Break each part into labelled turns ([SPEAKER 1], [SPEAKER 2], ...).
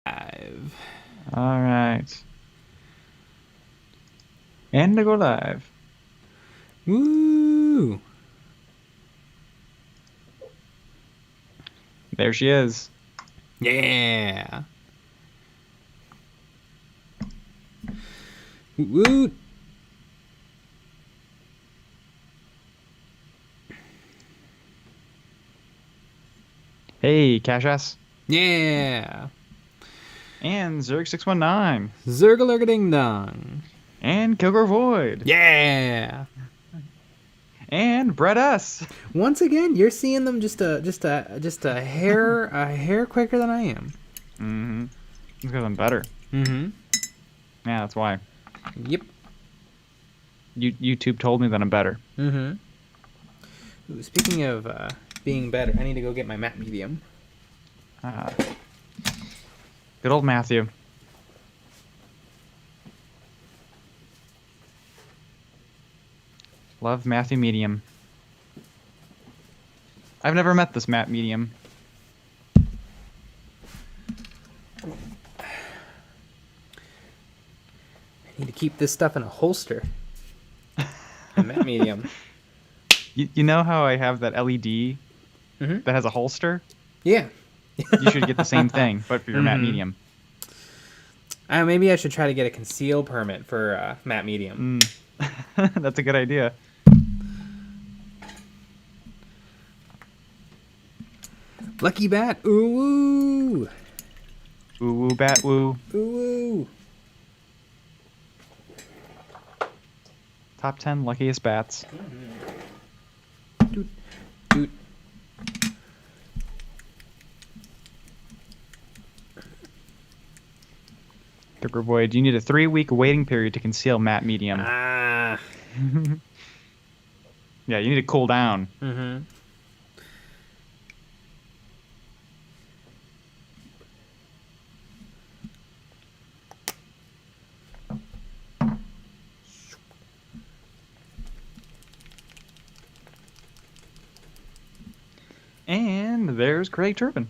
[SPEAKER 1] Live.
[SPEAKER 2] All right. And to go live.
[SPEAKER 1] Woo!
[SPEAKER 2] There she is.
[SPEAKER 1] Yeah. Woo!
[SPEAKER 2] Hey, Cash S.
[SPEAKER 1] Yeah.
[SPEAKER 2] And Zerg619.
[SPEAKER 1] Zergalurgading dong.
[SPEAKER 2] And Kilgore Void.
[SPEAKER 1] Yeah.
[SPEAKER 2] And Brett S.
[SPEAKER 1] Once again, you're seeing them just a hair quicker than I am.
[SPEAKER 2] Mm-hmm. It's because I'm better.
[SPEAKER 1] Mm-hmm.
[SPEAKER 2] Yeah, that's why.
[SPEAKER 1] Yep.
[SPEAKER 2] YouTube told me that I'm better.
[SPEAKER 1] Mm-hmm. Ooh, speaking of being better, I need to go get my matte medium.
[SPEAKER 2] Ah, good old Matthew. Love Matthew Medium. I've never met this Matt Medium.
[SPEAKER 1] I need to keep this stuff in a holster. A matte medium.
[SPEAKER 2] You know how I have that LED
[SPEAKER 1] Mm-hmm.
[SPEAKER 2] that has a holster?
[SPEAKER 1] Yeah.
[SPEAKER 2] You should get the same thing, but for your Matt
[SPEAKER 1] Mm-hmm.
[SPEAKER 2] Medium.
[SPEAKER 1] Maybe I should try to get a conceal permit for matte medium.
[SPEAKER 2] That's a good idea.
[SPEAKER 1] Lucky bat. Ooh.
[SPEAKER 2] Woo woo bat woo.
[SPEAKER 1] Ooh.
[SPEAKER 2] Top 10 luckiest bats.
[SPEAKER 1] Doot. Doot.
[SPEAKER 2] Kilgore Void, you need a 3-week waiting period to conceal matte medium.
[SPEAKER 1] Ah.
[SPEAKER 2] Yeah, you need to cool down.
[SPEAKER 1] Mm-hmm.
[SPEAKER 2] And there's Craig Turpin.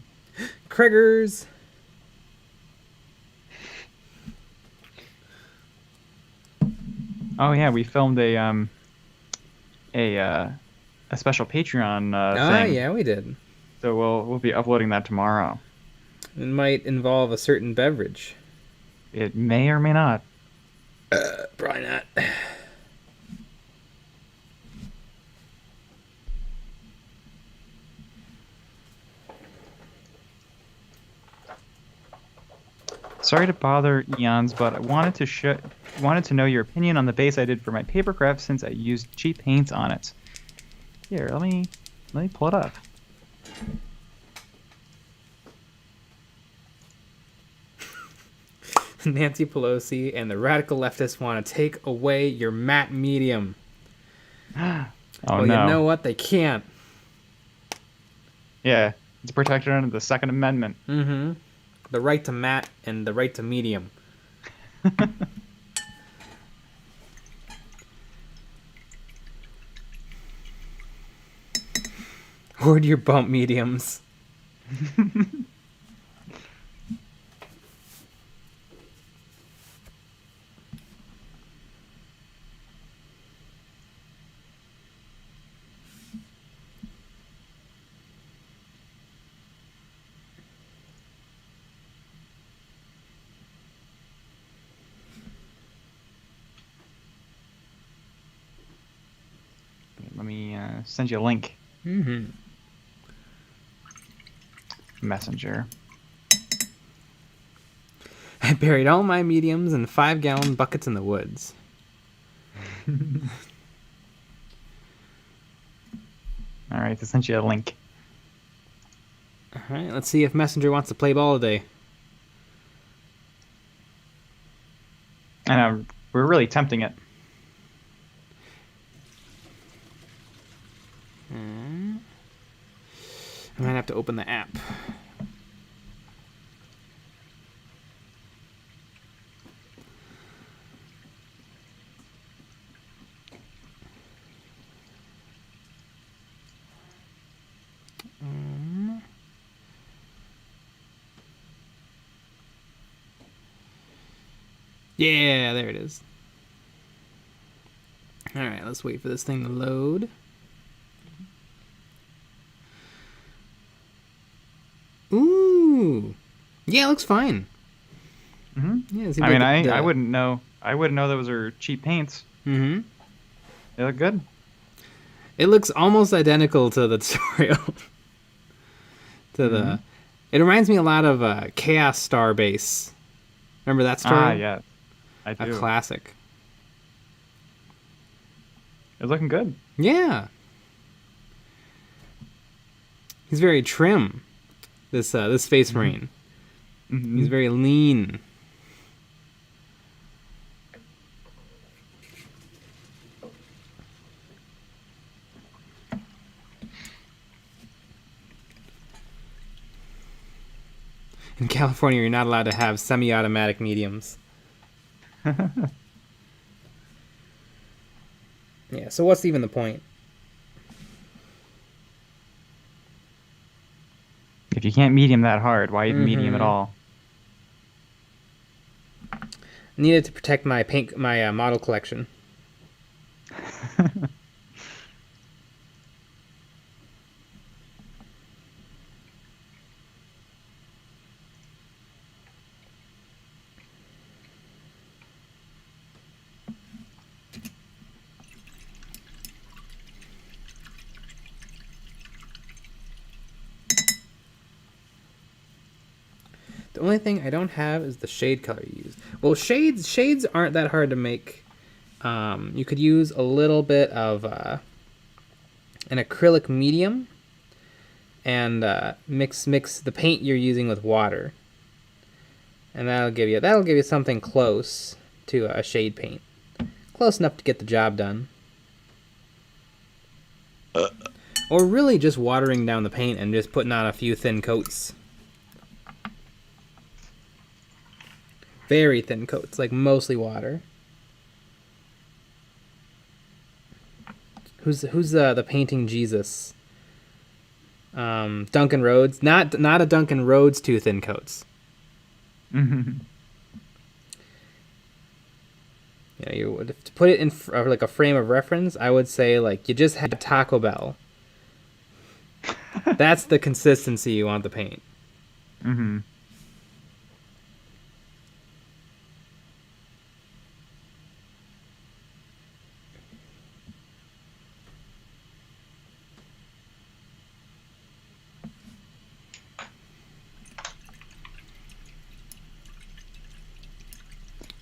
[SPEAKER 1] Kreggers.
[SPEAKER 2] Oh yeah, we filmed a special Patreon thing.
[SPEAKER 1] Yeah, we did.
[SPEAKER 2] So we'll be uploading that tomorrow.
[SPEAKER 1] It might involve a certain beverage.
[SPEAKER 2] It may or may not.
[SPEAKER 1] Probably not.
[SPEAKER 2] Sorry to bother Eons, but I wanted to know your opinion on the base I did for my papercraft since I used cheap paints on it. Here, let me pull it up.
[SPEAKER 1] Nancy Pelosi and the radical leftists want to take away your matte medium.
[SPEAKER 2] Oh
[SPEAKER 1] Well,
[SPEAKER 2] no.
[SPEAKER 1] you know what? They can't.
[SPEAKER 2] Yeah, it's protected under the Second Amendment.
[SPEAKER 1] Mm-hmm. The right to matte and the right to medium. Hoard your bump mediums.
[SPEAKER 2] Let me send you a link.
[SPEAKER 1] Mm-hmm.
[SPEAKER 2] Messenger.
[SPEAKER 1] I buried all my mediums in 5-gallon buckets in the woods.
[SPEAKER 2] All right, I sent you a link.
[SPEAKER 1] All right, let's see if Messenger wants to play ball today.
[SPEAKER 2] And we're really tempting it.
[SPEAKER 1] I might have to open the app. Yeah, there it is. All right, let's wait for this thing to load. Ooh. Yeah, it looks fine.
[SPEAKER 2] Mm-hmm.
[SPEAKER 1] Yeah, it seems
[SPEAKER 2] I mean,
[SPEAKER 1] like
[SPEAKER 2] I wouldn't know. I wouldn't know those are cheap paints.
[SPEAKER 1] Mm-hmm.
[SPEAKER 2] They look good.
[SPEAKER 1] It looks almost identical to the tutorial.
[SPEAKER 2] Mm-hmm.
[SPEAKER 1] It reminds me a lot of Chaos Star Base. Remember that
[SPEAKER 2] Ah,
[SPEAKER 1] tutorial?
[SPEAKER 2] yes, I
[SPEAKER 1] A
[SPEAKER 2] do.
[SPEAKER 1] classic.
[SPEAKER 2] It's looking good.
[SPEAKER 1] Yeah. He's very trim. This Space Marine.
[SPEAKER 2] Mm-hmm.
[SPEAKER 1] He's very lean. In California, you're not allowed to have semi-automatic mediums. Yeah, so what's even the point?
[SPEAKER 2] If you can't medium that hard, why even medium at
[SPEAKER 1] Mm-hmm.
[SPEAKER 2] all?
[SPEAKER 1] Needed to protect my model collection. The only thing I don't have is the shade color you use. Well, shades aren't that hard to make. You could use a little bit of an acrylic medium and mix the paint you're using with water, and that'll give you something close to a shade paint, close enough to get the job done. Or really just watering down the paint and just putting on a few thin coats. Very thin coats, like mostly water. Who's the painting Jesus? Duncan Rhodes. Not a Duncan Rhodes too thin coats.
[SPEAKER 2] Mm-hmm.
[SPEAKER 1] Yeah, you would to put it in like a frame of reference. I would say like you just had Taco Bell. That's the consistency you want the paint.
[SPEAKER 2] Mm-hmm.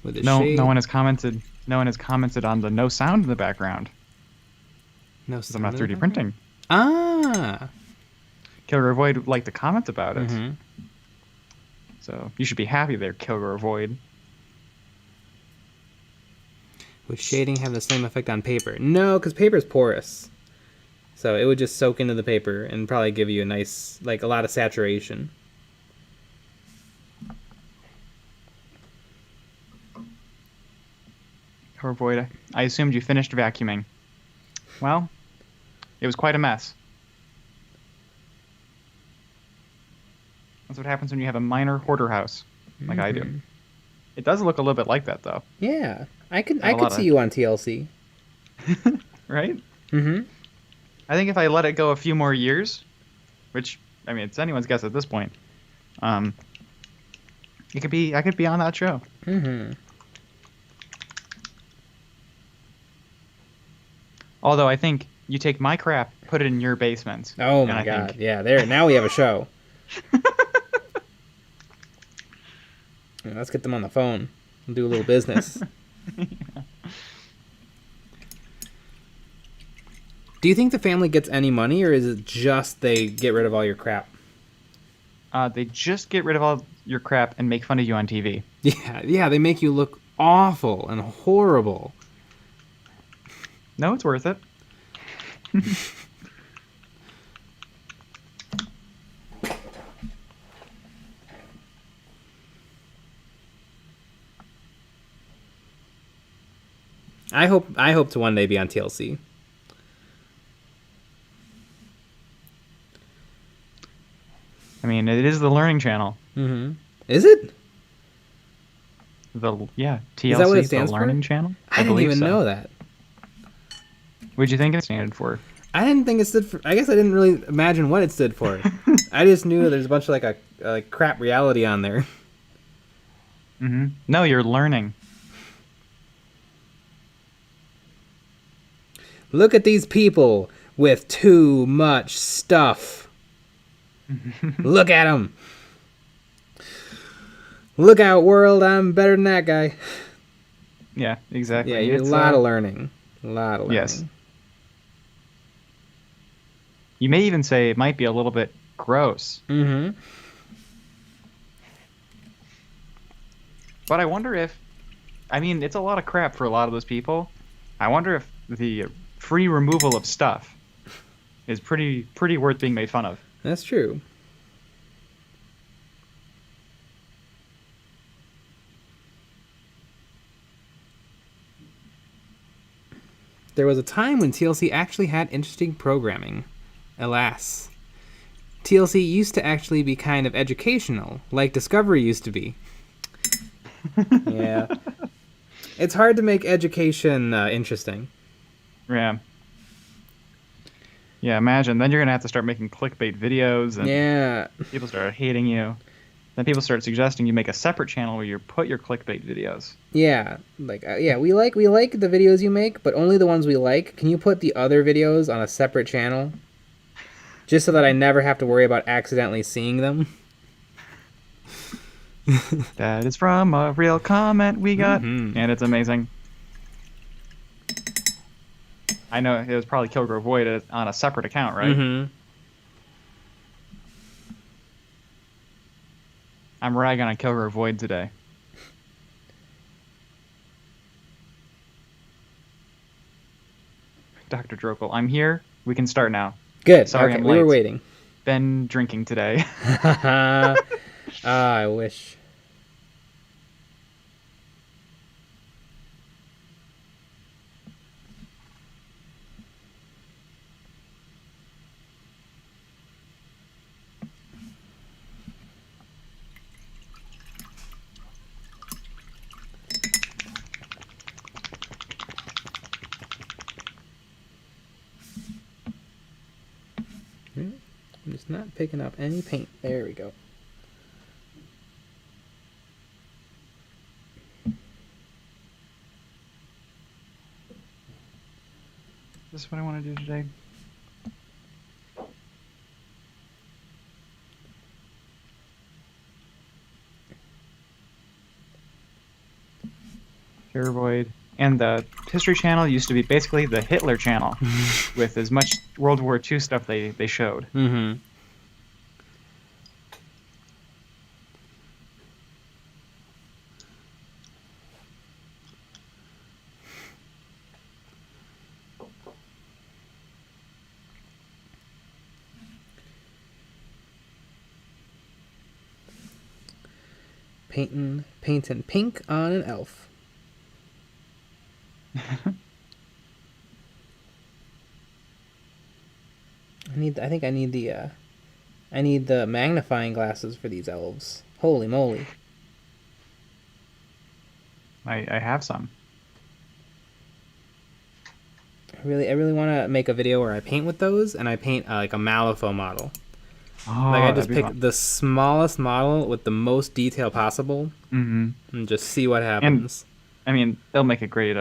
[SPEAKER 1] With the
[SPEAKER 2] No,
[SPEAKER 1] shade.
[SPEAKER 2] no one has commented. No one has commented on the no sound in the background.
[SPEAKER 1] No,
[SPEAKER 2] Because I'm not 3D printing.
[SPEAKER 1] Ah.
[SPEAKER 2] Killer Void would like to comment about it.
[SPEAKER 1] Mm-hmm.
[SPEAKER 2] So you should be happy there, Killer Void.
[SPEAKER 1] Would shading have the same effect on paper? No, because paper is porous. So it would just soak into the paper and probably give you a nice, like a lot of saturation.
[SPEAKER 2] Killer Void, I assumed you finished vacuuming. Well, it was quite a mess. That's what happens when you have a minor hoarder house, like I do. It does look a little bit like that, though.
[SPEAKER 1] Yeah, I could
[SPEAKER 2] Have a lot
[SPEAKER 1] see
[SPEAKER 2] of-
[SPEAKER 1] you on TLC.
[SPEAKER 2] Right?
[SPEAKER 1] Mm-hmm.
[SPEAKER 2] I think if I let it go a few more years, which, I mean, it's anyone's guess at this point, I could be on that show.
[SPEAKER 1] Mm-hmm.
[SPEAKER 2] Although I think you take my crap, put it in your basement.
[SPEAKER 1] Oh
[SPEAKER 2] and
[SPEAKER 1] my
[SPEAKER 2] I
[SPEAKER 1] god!
[SPEAKER 2] think-
[SPEAKER 1] Yeah, there. Now we have a show. Yeah, let's get them on the phone. We'll do a little business. Do you think the family gets any money, or is it just they get rid of all your crap?
[SPEAKER 2] They just get rid of all your crap and make fun of you on TV.
[SPEAKER 1] Yeah, they make you look awful and horrible.
[SPEAKER 2] No, it's worth it.
[SPEAKER 1] I hope to one day be on TLC.
[SPEAKER 2] I mean, it is the Learning Channel.
[SPEAKER 1] Mm-hmm. Is it?
[SPEAKER 2] TLC,
[SPEAKER 1] Is that what it
[SPEAKER 2] the
[SPEAKER 1] stands for?
[SPEAKER 2] learning channel.
[SPEAKER 1] I didn't
[SPEAKER 2] believe
[SPEAKER 1] even
[SPEAKER 2] so.
[SPEAKER 1] know that.
[SPEAKER 2] What'd you think it stood for?
[SPEAKER 1] I didn't think it stood for. I guess I didn't really imagine what it stood for. I just knew there's a bunch of like crap reality on there.
[SPEAKER 2] No, you're learning.
[SPEAKER 1] Look at these people with too much stuff. Look at them. Look out, world! I'm better than that guy.
[SPEAKER 2] Yeah, exactly.
[SPEAKER 1] Yeah, you're a lot of learning. A lot of learning.
[SPEAKER 2] Yes. You may even say it might be a little bit gross.
[SPEAKER 1] Mm-hmm.
[SPEAKER 2] But I wonder if, I mean, it's a lot of crap for a lot of those people. I wonder if the free removal of stuff is pretty worth being made fun of.
[SPEAKER 1] That's true. There was a time when TLC actually had interesting programming. Alas. TLC used to actually be kind of educational, like Discovery used to be. Yeah. It's hard to make education interesting.
[SPEAKER 2] Yeah. Yeah, imagine. Then you're going to have to start making clickbait videos, and
[SPEAKER 1] Yeah.
[SPEAKER 2] people start hating you. Then people start suggesting you make a separate channel where you put your clickbait videos.
[SPEAKER 1] Yeah. Like we like the videos you make, but only the ones we like. Can you put the other videos on a separate channel? Just so that I never have to worry about accidentally seeing them.
[SPEAKER 2] That is from a real comment we got, and it's amazing. I know it was probably Kilgrove Void on a separate account, right?
[SPEAKER 1] Mm-hmm.
[SPEAKER 2] I'm ragging on Kilgrove Void today. Dr. Drokel, I'm here. We can start now.
[SPEAKER 1] Good.
[SPEAKER 2] Sorry,
[SPEAKER 1] okay,
[SPEAKER 2] I'm
[SPEAKER 1] we
[SPEAKER 2] late.
[SPEAKER 1] were waiting.
[SPEAKER 2] Been drinking today.
[SPEAKER 1] I wish. I'm just not picking up any paint. There we go.
[SPEAKER 2] This is what I want to do today. Void. And the History Channel used to be basically the Hitler Channel, with as much World War II stuff they showed.
[SPEAKER 1] Mm-hmm. Painting pink on an elf. I think I need the magnifying glasses for these elves. Holy moly.
[SPEAKER 2] I have some.
[SPEAKER 1] I really want to make a video where I paint with those, and I paint like a Malifaux model.
[SPEAKER 2] Oh,
[SPEAKER 1] Like I just pick the smallest model with the most detail possible, and just see what happens.
[SPEAKER 2] And, I mean, they'll make a great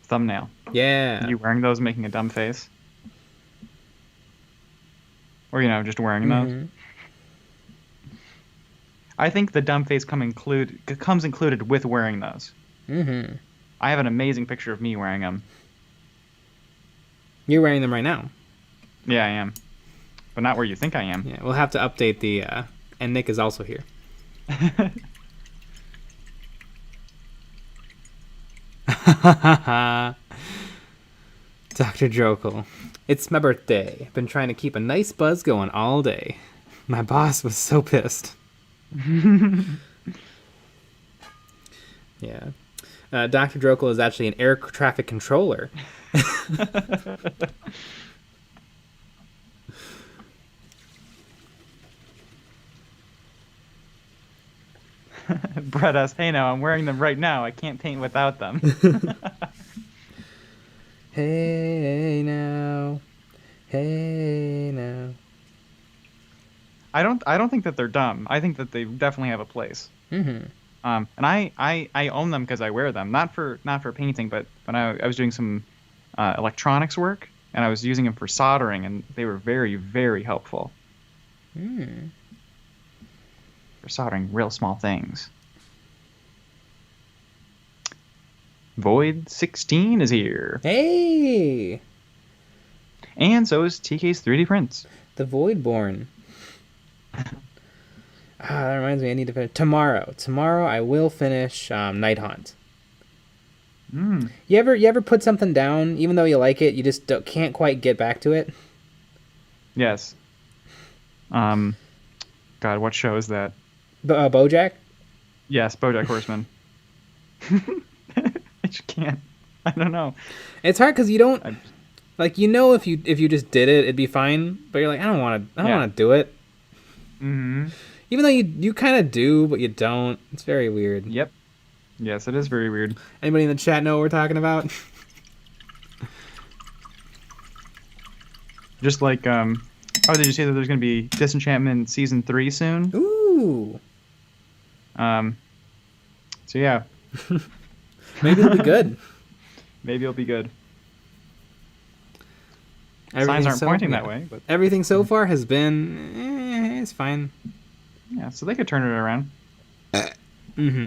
[SPEAKER 2] thumbnail.
[SPEAKER 1] Yeah.
[SPEAKER 2] You wearing those, making a dumb face, or just wearing those. I think the dumb face comes included with wearing those. I have an amazing picture of me wearing them.
[SPEAKER 1] You're wearing them right now.
[SPEAKER 2] Yeah, I am. But not where you think I am.
[SPEAKER 1] Yeah, we'll have to update the... and Nick is also here. Dr. Jokel. It's my birthday. Been trying to keep a nice buzz going all day. My boss was so pissed. Yeah. Dr. Jokel is actually an air traffic controller.
[SPEAKER 2] Brett S. Hey, now I'm wearing them right now. I can't paint without them.
[SPEAKER 1] Hey now. Hey now.
[SPEAKER 2] I don't think that they're dumb. I think that they definitely have a place.
[SPEAKER 1] Mm-hmm.
[SPEAKER 2] And I own them because I wear them, not for painting, but when I was doing some electronics work and I was using them for soldering, and they were very, very helpful
[SPEAKER 1] Mm.
[SPEAKER 2] for soldering real small things. Void 16 is here,
[SPEAKER 1] Hey!
[SPEAKER 2] and so is TK's 3D prints.
[SPEAKER 1] The Voidborn. That reminds me, I need to finish tomorrow. Tomorrow I will finish Night Haunt.
[SPEAKER 2] Mm.
[SPEAKER 1] You ever put something down, even though you like it, you just can't quite get back to it?
[SPEAKER 2] Yes. God, what show is that?
[SPEAKER 1] BoJack?
[SPEAKER 2] Yes, BoJack Horseman. I just can't. I don't know.
[SPEAKER 1] It's hard because you don't like, you know, if you just did it, it'd be fine. But you're like, I don't want to do it.
[SPEAKER 2] Mm-hmm.
[SPEAKER 1] Even though you kind of do, but you don't. It's very weird.
[SPEAKER 2] Yep. Yes, it is very weird.
[SPEAKER 1] Anybody in the chat know what we're talking about?
[SPEAKER 2] Just like, oh, did you say that there's going to be Disenchantment Season 3 soon?
[SPEAKER 1] Ooh.
[SPEAKER 2] So yeah.
[SPEAKER 1] Maybe it'll be good.
[SPEAKER 2] Maybe it'll be good.
[SPEAKER 1] Everything
[SPEAKER 2] Signs aren't pointing that way, but
[SPEAKER 1] everything so far has been, it's fine.
[SPEAKER 2] yeah, so they could turn it around.
[SPEAKER 1] Mm-hmm.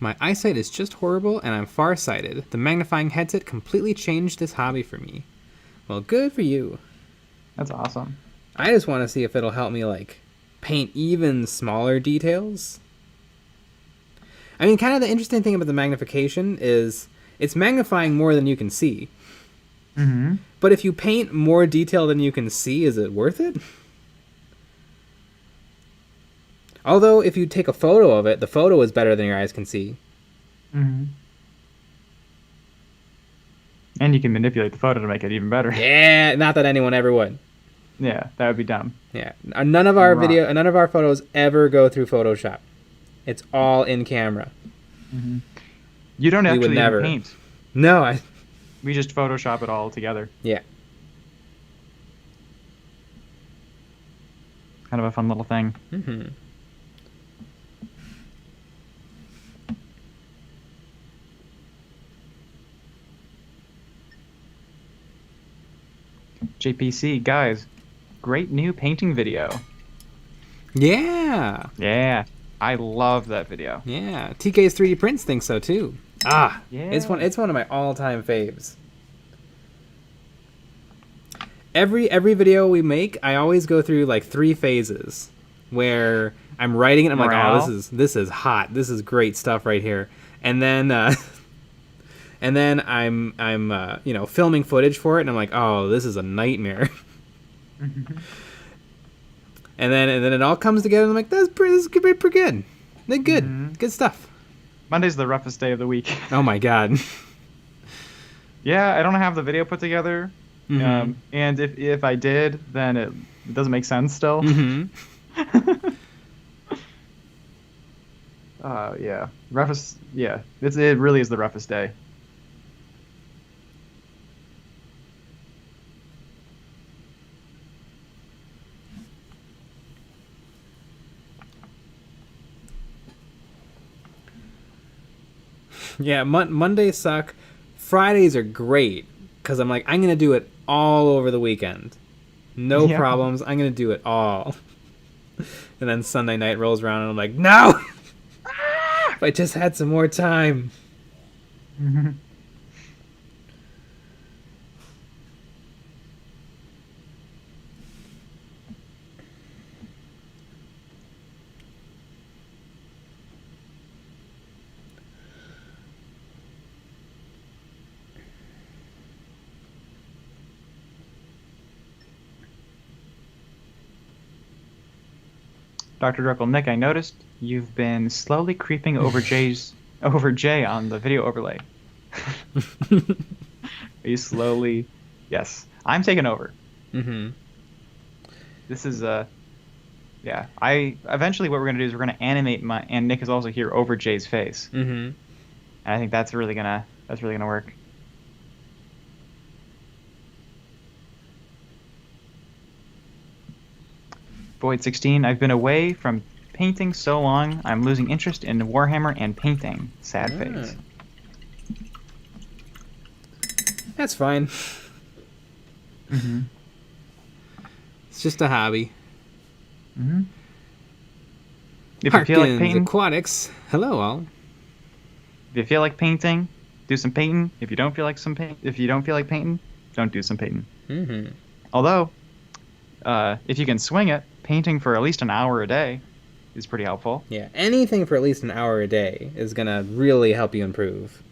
[SPEAKER 1] My eyesight is just horrible, and I'm farsighted. The magnifying headset completely changed this hobby for me. Well, good for you.
[SPEAKER 2] That's awesome.
[SPEAKER 1] I just want to see if it'll help me, like, paint even smaller details. I mean, kind of the interesting thing about the magnification is it's magnifying more than you can see.
[SPEAKER 2] Mm-hmm.
[SPEAKER 1] But if you paint more detail than you can see, is it worth it? Although, if you take a photo of it, the photo is better than your eyes can see.
[SPEAKER 2] Mm-hmm. And you can manipulate the photo to make it even better.
[SPEAKER 1] Yeah, not that anyone ever would.
[SPEAKER 2] Yeah, that would be dumb.
[SPEAKER 1] Yeah, none of our none of our photos ever go through Photoshop. It's all in camera.
[SPEAKER 2] Mm-hmm. You don't actually even paint.
[SPEAKER 1] No,
[SPEAKER 2] We just Photoshop it all together.
[SPEAKER 1] Yeah.
[SPEAKER 2] Kind of a fun little thing.
[SPEAKER 1] Mm-hmm.
[SPEAKER 2] JPC, guys, great new painting video.
[SPEAKER 1] Yeah.
[SPEAKER 2] Yeah, I love that video.
[SPEAKER 1] Yeah. TK's 3D prints think so too. Yeah. It's one of my all-time faves. Every video we make, I always go through like 3 phases where I'm writing it. I'm like, oh, this is hot. This is great stuff right here. And then I'm filming footage for it, and I'm like, oh, this is a nightmare. and then it all comes together, and I'm like, this is pretty good. They're good. Mm-hmm. Good stuff.
[SPEAKER 2] Monday's the roughest day of the week.
[SPEAKER 1] Oh my god.
[SPEAKER 2] Yeah, I don't have the video put together.
[SPEAKER 1] Mm-hmm.
[SPEAKER 2] And if I did, then it doesn't make sense still.
[SPEAKER 1] Mm-hmm.
[SPEAKER 2] Yeah. Roughest, yeah. It really is the roughest day.
[SPEAKER 1] Yeah, Mondays suck. Fridays are great because I'm like, I'm going to do it all over the weekend. No problems. I'm going to do it all. And then Sunday night rolls around and I'm like, no! If I just had some more time.
[SPEAKER 2] Mm-hmm. Dr. Druckle, Nick, I noticed you've been slowly creeping over Jay on the video overlay. Are you slowly? Yes, I'm taking over.
[SPEAKER 1] Mm-hmm.
[SPEAKER 2] This is yeah. I eventually what we're gonna do is we're gonna animate my and Nick is also here over Jay's face.
[SPEAKER 1] Mm-hmm.
[SPEAKER 2] And I think that's really gonna work. Void 16. I've been away from painting so long, I'm losing interest in Warhammer and painting. Sad face.
[SPEAKER 1] That's fine.
[SPEAKER 2] Mm-hmm.
[SPEAKER 1] It's just a hobby.
[SPEAKER 2] Mm-hmm. If you feel like
[SPEAKER 1] Harkins
[SPEAKER 2] painting,
[SPEAKER 1] Aquatics. Hello, all.
[SPEAKER 2] if you feel like painting, do some painting. If you don't feel like if you don't feel like painting, don't do some painting.
[SPEAKER 1] Mm-hmm.
[SPEAKER 2] Although, if you can swing it, painting for at least an hour a day is pretty helpful.
[SPEAKER 1] Yeah, anything for at least an hour a day is gonna really help you improve.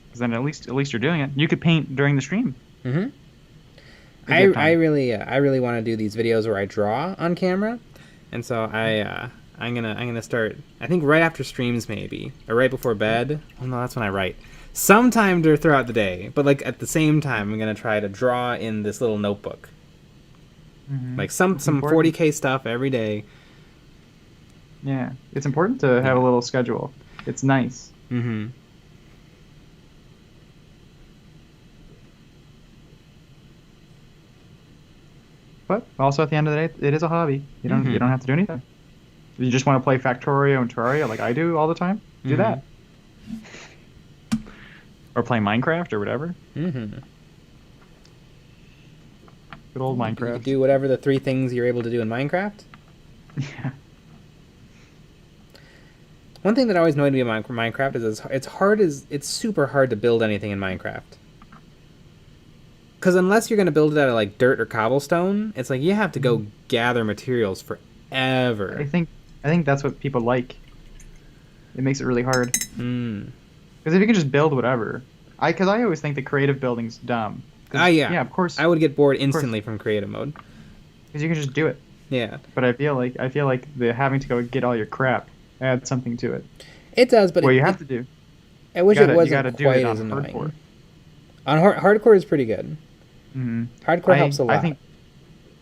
[SPEAKER 2] Because then at least you're doing it. You could paint during the stream.
[SPEAKER 1] Mm-hmm.
[SPEAKER 2] If you have
[SPEAKER 1] I
[SPEAKER 2] time.
[SPEAKER 1] really want to do these videos where I draw on camera, and so I'm gonna start. I think right after streams maybe, or right before bed. Well, no, that's when I write. Sometime throughout the day, but like at the same time, I'm gonna try to draw in this little notebook.
[SPEAKER 2] Mm-hmm.
[SPEAKER 1] Like some
[SPEAKER 2] important.
[SPEAKER 1] 40K stuff every day.
[SPEAKER 2] Yeah, it's important to have a little schedule. It's nice.
[SPEAKER 1] Mm-hmm.
[SPEAKER 2] But also at the end of the day, it is a hobby. You don't have to do anything. If you just want to play Factorio and Terraria like I do all the time, do that. Or play Minecraft or whatever.
[SPEAKER 1] Mm-hmm.
[SPEAKER 2] Good old
[SPEAKER 1] You
[SPEAKER 2] Minecraft.
[SPEAKER 1] can do whatever the 3 things you're able to do in Minecraft.
[SPEAKER 2] Yeah.
[SPEAKER 1] One thing that always annoyed me about Minecraft is it's super hard to build anything in Minecraft. Because unless you're going to build it out of like dirt or cobblestone, it's like you have to go gather materials forever.
[SPEAKER 2] I think that's what people like. It makes it really hard. Because if you can just build whatever, because I always think the creative building's dumb.
[SPEAKER 1] Yeah.
[SPEAKER 2] Yeah, of course.
[SPEAKER 1] I would get bored instantly from creative mode.
[SPEAKER 2] Because you can just do it.
[SPEAKER 1] Yeah.
[SPEAKER 2] But I feel like the having to go get all your crap adds something to it.
[SPEAKER 1] It does, but
[SPEAKER 2] What you have to do.
[SPEAKER 1] I wish
[SPEAKER 2] you
[SPEAKER 1] it wasn't
[SPEAKER 2] gotta do
[SPEAKER 1] quite
[SPEAKER 2] it on
[SPEAKER 1] as annoying.
[SPEAKER 2] hardcore.
[SPEAKER 1] On hardcore is pretty good.
[SPEAKER 2] Mm-hmm.
[SPEAKER 1] Hardcore helps a lot.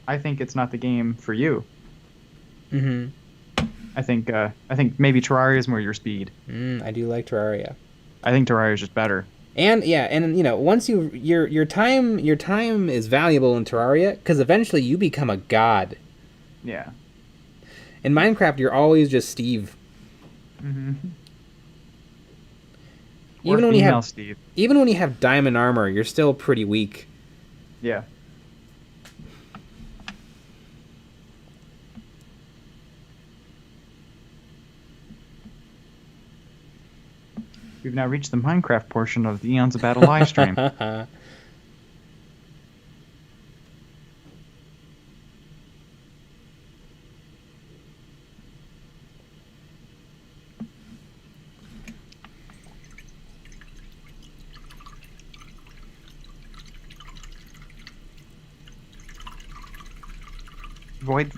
[SPEAKER 2] I think it's not the game for you.
[SPEAKER 1] Mm-hmm.
[SPEAKER 2] I think maybe Terraria is more your speed.
[SPEAKER 1] I do like Terraria.
[SPEAKER 2] I think Terraria is just better.
[SPEAKER 1] And once your time is valuable in Terraria because eventually you become a god.
[SPEAKER 2] Yeah.
[SPEAKER 1] In Minecraft, you're always just Steve.
[SPEAKER 2] Mm-hmm.
[SPEAKER 1] Even
[SPEAKER 2] Steve.
[SPEAKER 1] Even when you have diamond armor, you're still pretty weak.
[SPEAKER 2] Yeah. We've now reached the Minecraft portion of the Eons of Battle live stream.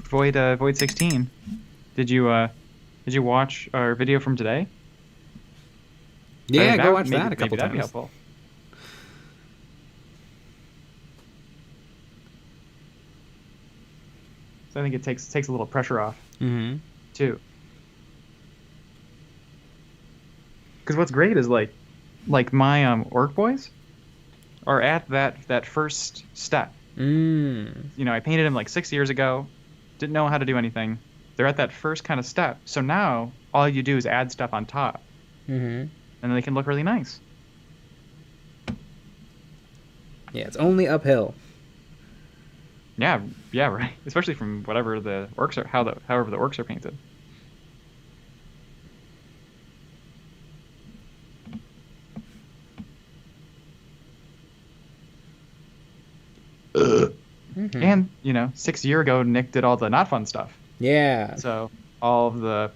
[SPEAKER 2] Void 16. Did you watch our video from today?
[SPEAKER 1] Yeah, go watch that a couple
[SPEAKER 2] that'd be
[SPEAKER 1] times.
[SPEAKER 2] helpful. So I think it takes a little pressure off too. Because what's great is like my orc boys are at that first step. You know, I painted them like 6 years ago, didn't know how to do anything. They're at that first kind of step. So now all you do is add stuff on top. And then they can look really nice.
[SPEAKER 1] Yeah, it's only uphill.
[SPEAKER 2] Yeah, right. Especially from whatever the orcs are, however the orcs are painted. And 6 years ago, Nick did all the not fun stuff.
[SPEAKER 1] Yeah.
[SPEAKER 2] So all of the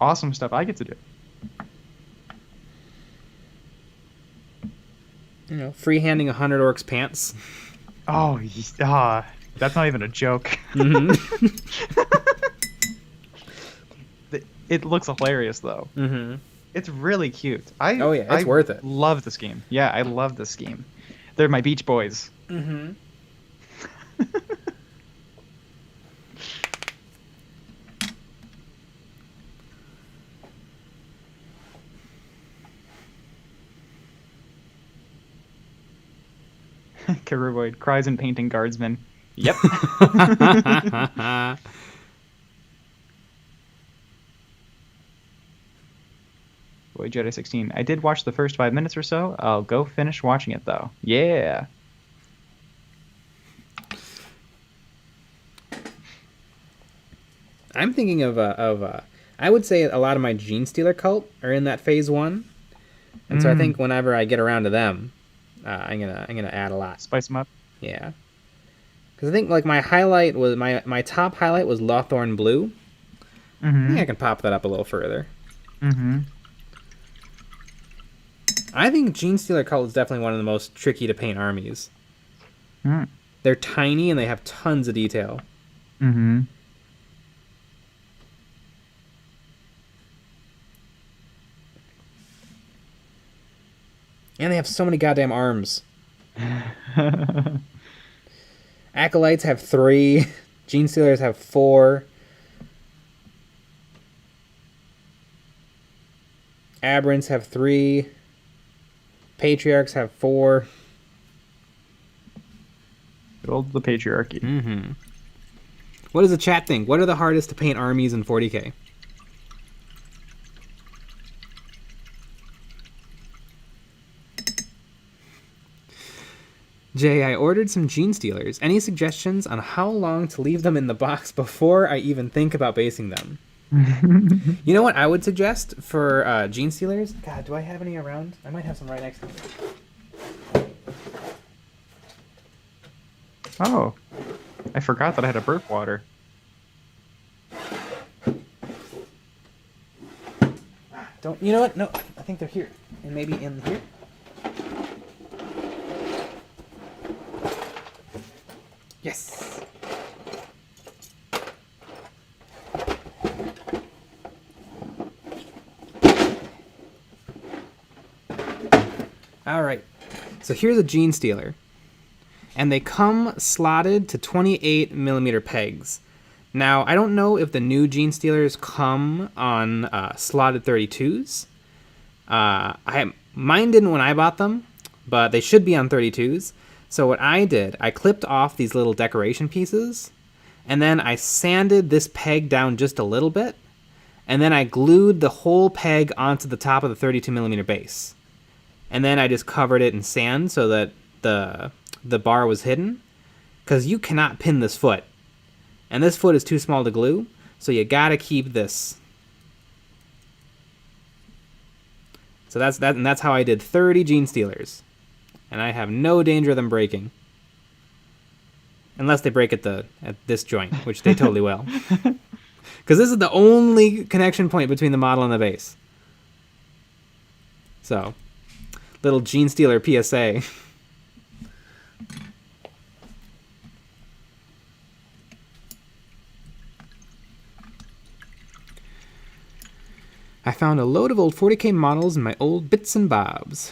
[SPEAKER 2] awesome stuff I get to do.
[SPEAKER 1] Freehanding 100 orcs pants.
[SPEAKER 2] Oh, that's not even a joke. It looks hilarious though. It's really cute.
[SPEAKER 1] Oh yeah,
[SPEAKER 2] I
[SPEAKER 1] it's worth it.
[SPEAKER 2] love this game. Yeah, I love this game. They're my Beach Boys.
[SPEAKER 1] Mm-hmm.
[SPEAKER 2] Karuvoid cries and painting guardsman. Yep. Boy, Jedi 16. I did watch the first 5 minutes or so. I'll go finish watching it though. Yeah.
[SPEAKER 1] I'm thinking of I would say a lot of my Gene Stealer cult are in that phase 1, and so I think whenever I get around to them, I'm gonna add a lot.
[SPEAKER 2] Spice them up.
[SPEAKER 1] Yeah, because I think like my highlight was my top highlight was Lawthorn Blue. I think I can pop that up a little further. I think Gene Stealer cult is definitely one of the most tricky to paint armies. They're tiny and they have tons of detail. And they have so many goddamn arms. Acolytes have 3. Gene Stealers have 4. Aberrants have 3. Patriarchs have 4.
[SPEAKER 2] Build the patriarchy.
[SPEAKER 1] What does the chat think? What are the hardest to paint armies in 40k? Jay, I ordered some Gene Stealers. Any suggestions on how long to leave them in the box before I even think about basing them? You know what I would suggest for Gene Stealers? God, do I have any around? I might have some right next to me.
[SPEAKER 2] Oh, I forgot that I had a burp water.
[SPEAKER 1] Don't, you know what? No, I think they're here. And maybe in here. Yes. All right. So here's a Gene Stealer. And they come slotted to 28 millimeter pegs. Now, I don't know if the new Gene Stealers come on slotted 32s. Mine didn't when I bought them, but they should be on 32s. So what I did, I clipped off these little decoration pieces, and then I sanded this peg down just a little bit, and then I glued the whole peg onto the top of the 32 millimeter base. And then I just covered it in sand so that the bar was hidden, because you cannot pin this foot. And this foot is too small to glue, so you gotta keep this. So that's that, and that's how I did 30 Gene Stealers. And I have no danger of them breaking. Unless they break at this joint, which they totally will. Because this is the only connection point between the model and the base. So, little Gene Stealer PSA. I found a load of old 40k models in my old bits and bobs.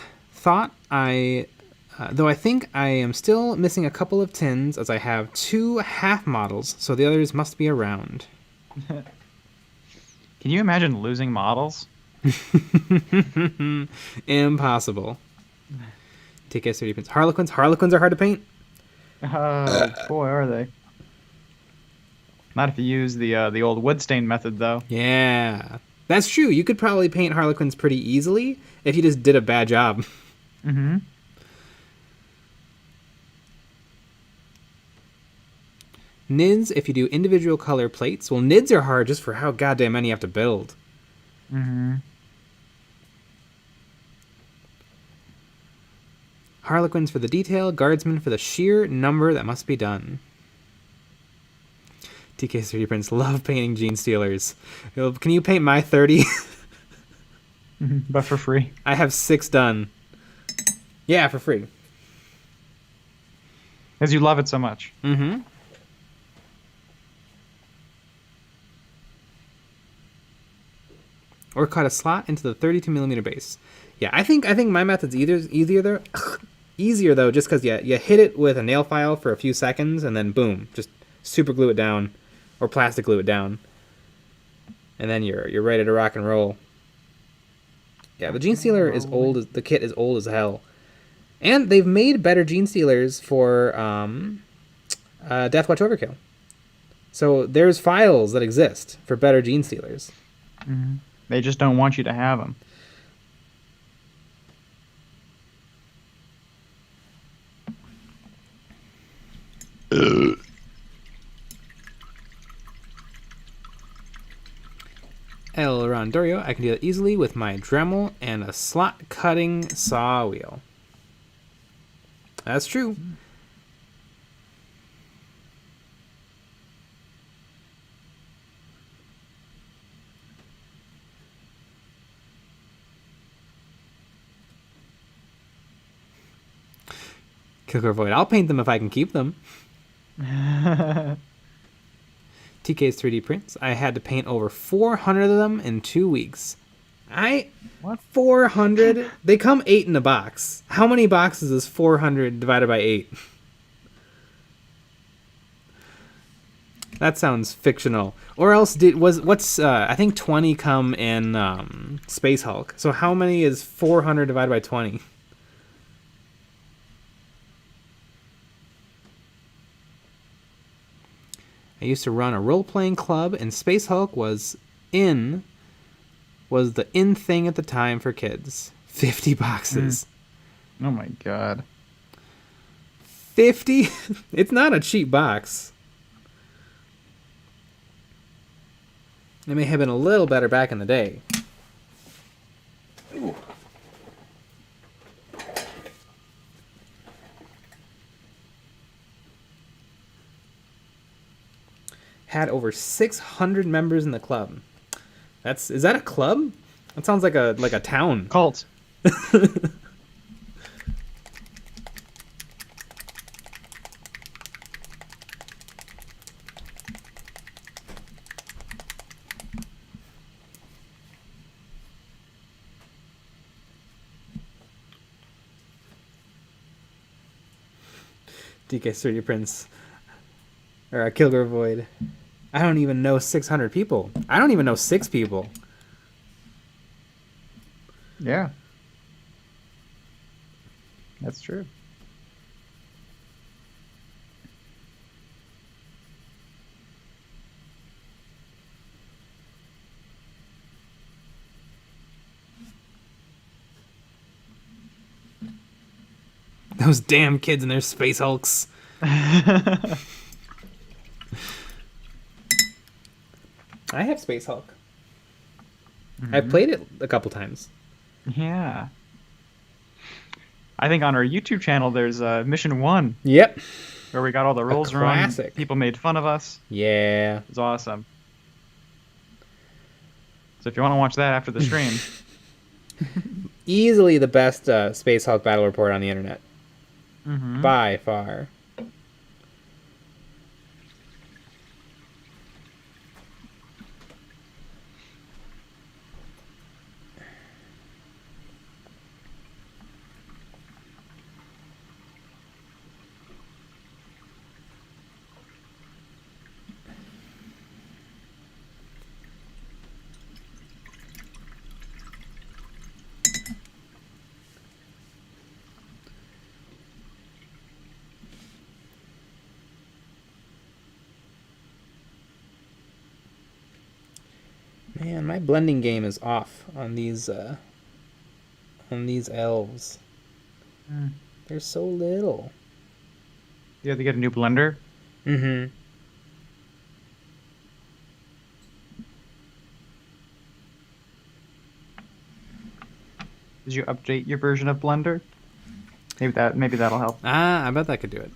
[SPEAKER 1] Though I think I am still missing a couple of tins, as I have 2 half models, so the others must be around.
[SPEAKER 2] Can you imagine losing models?
[SPEAKER 1] Impossible. TK 30 pins. Harlequins. Harlequins are hard to paint.
[SPEAKER 2] Oh, boy, are they. Not if you use the old wood stain method, though.
[SPEAKER 1] Yeah. That's true. You could probably paint Harlequins pretty easily if you just did a bad job. Nids, if you do individual color plates. Well, nids are hard just for how goddamn many you have to build. Harlequins for the detail, guardsmen for the sheer number that must be done. TK 30 prints love painting Gene Stealers. Can you paint my 30?
[SPEAKER 2] But for free.
[SPEAKER 1] I have 6 done. Yeah, for free.
[SPEAKER 2] Because you love it so much.
[SPEAKER 1] or cut a slot into the 32mm base. Yeah, I think my method's easier though, just because you hit it with a nail file for a few seconds and then boom, just super glue it down, or plastic glue it down, and then you're ready to rock and roll. Yeah, the gene sealer is old. The kit is old as hell, and they've made better gene sealers for Deathwatch Overkill. So there's files that exist for better gene sealers.
[SPEAKER 2] Mm-hmm. They just don't want you to have them.
[SPEAKER 1] El Rondorio, I can do that easily with my Dremel and a slot cutting saw wheel. That's true. Killer Void, I'll paint them if I can keep them. TK's 3D prints. I had to paint over 400 of them in 2 weeks. What? 400? They come 8 in a box. How many boxes is 400 divided by 8? That sounds fictional. Or else I think 20 come in Space Hulk. So how many is 400 divided by 20? I used to run a role-playing club, and Space Hulk was the in thing at the time for kids. 50 boxes.
[SPEAKER 2] Oh my god.
[SPEAKER 1] 50? It's not a cheap box. It may have been a little better back in the day. Ooh. Had over 600 members in the club. Is that a club? That sounds like a town.
[SPEAKER 2] Cult.
[SPEAKER 1] DK 3D prints. Or a Killer Void. I don't even know 600 people. I don't even know 6 people.
[SPEAKER 2] Yeah. That's true.
[SPEAKER 1] Those damn kids and their Space Hulks. I have Space Hulk. Mm-hmm. I've played it a couple times.
[SPEAKER 2] Yeah. I think on our YouTube channel there's Mission 1.
[SPEAKER 1] Yep.
[SPEAKER 2] Where we got all the rolls wrong. People made fun of us.
[SPEAKER 1] Yeah.
[SPEAKER 2] It was awesome. So if you want to watch that after the stream.
[SPEAKER 1] Easily the best Space Hulk battle report on the internet.
[SPEAKER 2] Mm-hmm.
[SPEAKER 1] By far. Man, my blending game is off on these elves. They're so little.
[SPEAKER 2] You have to get a new blender?
[SPEAKER 1] Mm-hmm.
[SPEAKER 2] Did you update your version of Blender? Maybe that'll help.
[SPEAKER 1] I bet that could do it.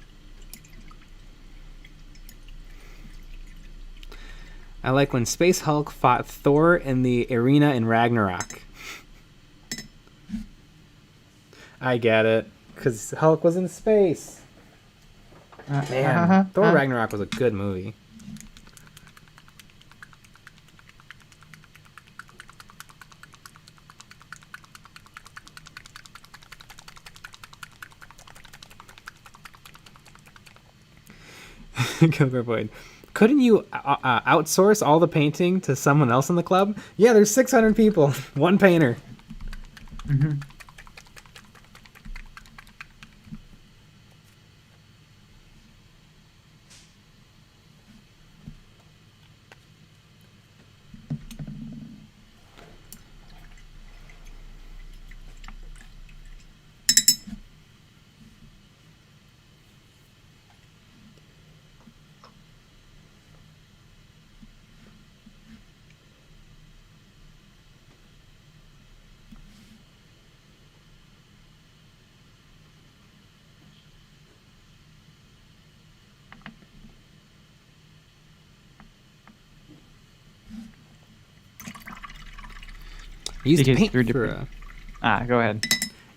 [SPEAKER 1] I like when Space Hulk fought Thor in the arena in Ragnarok. I get it, because Hulk was in space. Man, Thor Ragnarok was a good movie. Kilgore Void. Couldn't you outsource all the painting to someone else in the club? Yeah, there's 600 people. One painter.
[SPEAKER 2] Mm-hmm.
[SPEAKER 1] I used to
[SPEAKER 2] TK's
[SPEAKER 1] paint
[SPEAKER 2] 3D
[SPEAKER 1] for
[SPEAKER 2] print. Go ahead.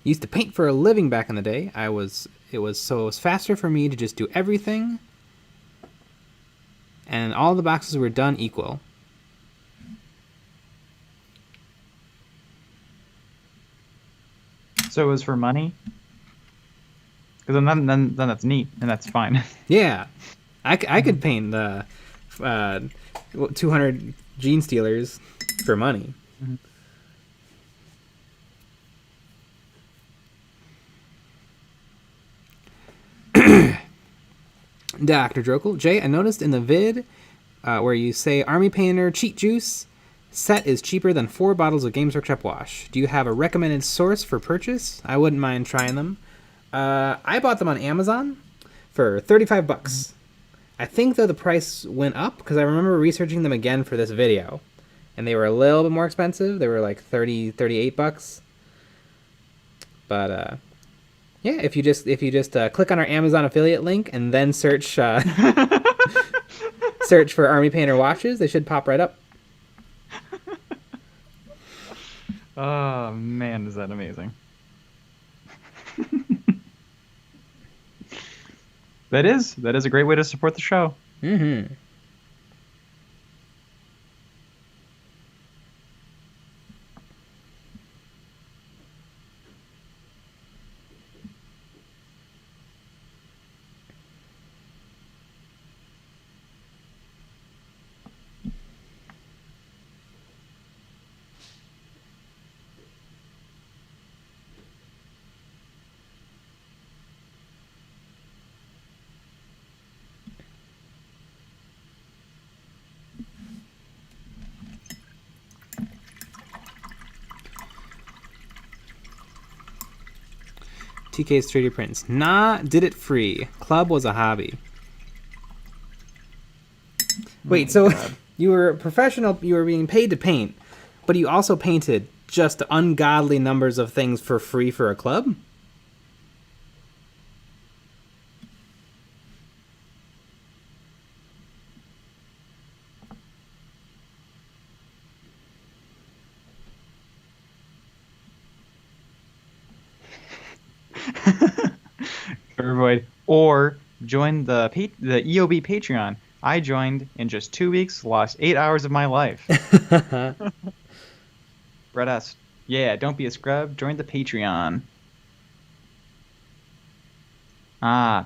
[SPEAKER 1] used to paint for a living back in the day. It was faster for me to just do everything, and all the boxes were done equal.
[SPEAKER 2] So it was for money? Because then that's neat, and that's fine.
[SPEAKER 1] Yeah, I could paint the 200 Gene Stealers for money.
[SPEAKER 2] Mhm.
[SPEAKER 1] Dr. Drokel. Jay, I noticed in the vid where you say Army Painter Cheat Juice set is cheaper than 4 bottles of Games Workshop wash. Do you have a recommended source for purchase? I wouldn't mind trying them. I bought them on Amazon for 35 bucks. I think, though, the price went up because I remember researching them again for this video. And they were a little bit more expensive. They were like 38 bucks. But yeah, if you just click on our Amazon affiliate link and then search search for Army Painter watches, they should pop right up.
[SPEAKER 2] Oh man, is that amazing! That is a great way to support the show.
[SPEAKER 1] Mm-hmm. TK's 3D prints. Nah, did it free. Club was a hobby. Wait, so
[SPEAKER 2] God.
[SPEAKER 1] you were a professional, you were being paid to paint, but you also painted just ungodly numbers of things for free for a club?
[SPEAKER 2] Avoid or join the EOB Patreon. I joined in just 2 weeks, lost 8 hours of my life. Brett S. Yeah, don't be a scrub. Join the Patreon.